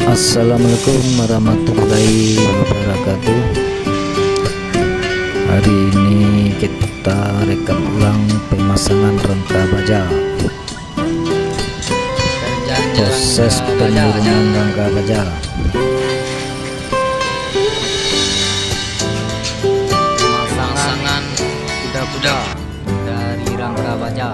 Assalamualaikum warahmatullahi wabarakatuh. Hari ini kita rekam ulang pemasangan rangka baja. Proses penurunan rangka baja. Pemasangan kuda-kuda dari rangka baja.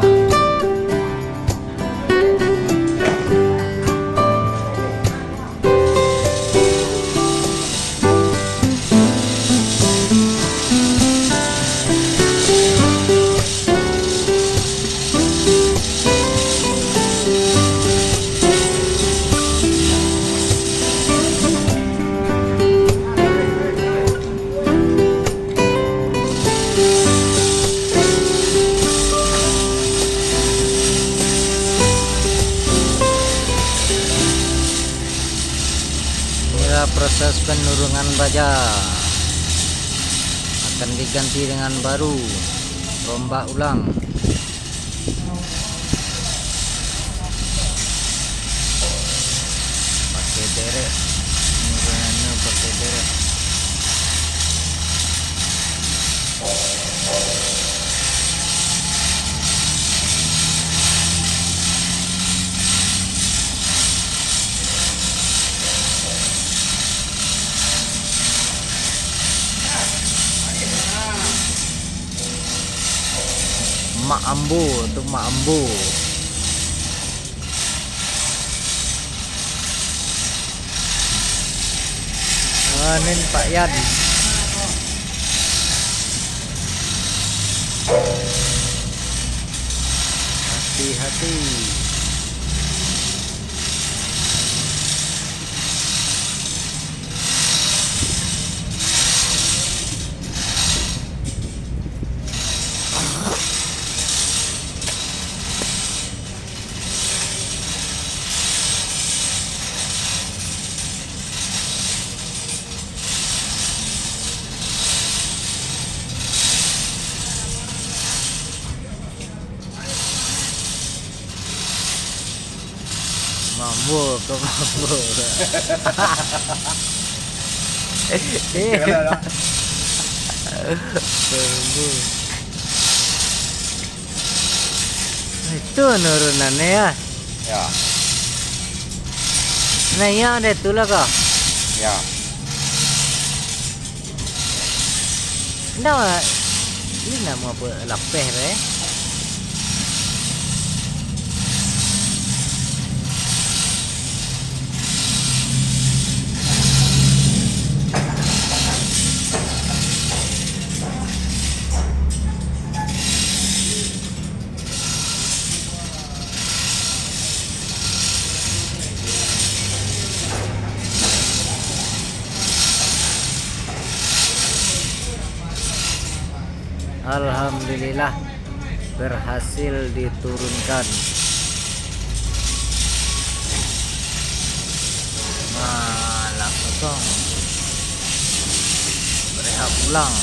Proses penurunan baja akan diganti dengan baru, rombak ulang. Pakai derek, penurunannya pakai derek. Mak Ambo untuk Mak Ambo. Nen Pak Yan. Hati-hati. Mambo ke mambo. Itu nurunannya ya. Ya. Nah iya ada itulah kah? Ya. Nah, ini nama apa lapeh deh. Alhamdulillah berhasil diturunkan. Malah kosong. Berehab pulang.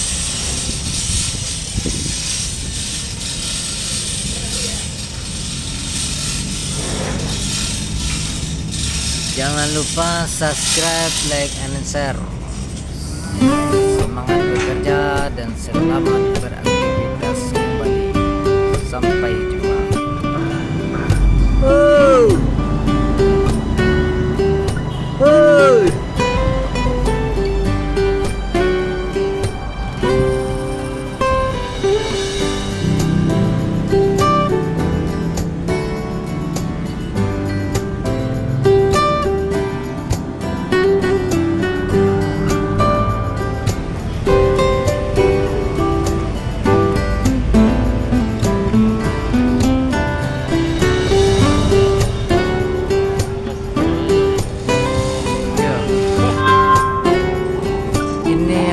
Jangan lupa subscribe, like, and share. Semangat bekerja dan selamat beraktivitas kembali. Sampai jumpa.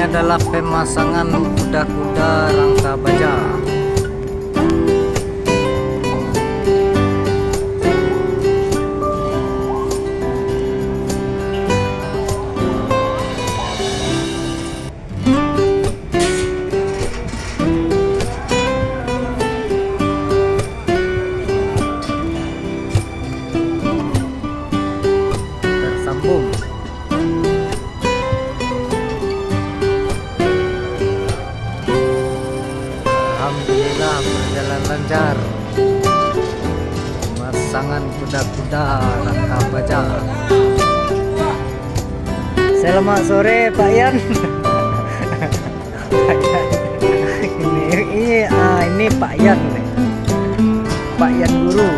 Adalah pemasangan kuda-kuda rangka baja. pemasangan kuda-kuda rangka baja. Selamat sore Pak Yan. Pak Yan. Ini Pak Yan nih. Pak Yan guru.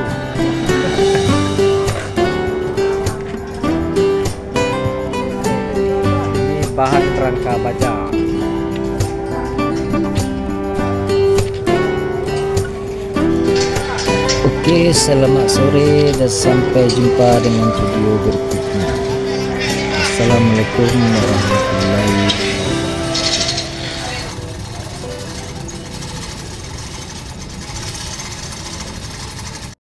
Ini bahan rangka baja. Oke, selamat sore dan sampai jumpa dengan video berikutnya. Assalamualaikum warahmatullahi wabarakatuh.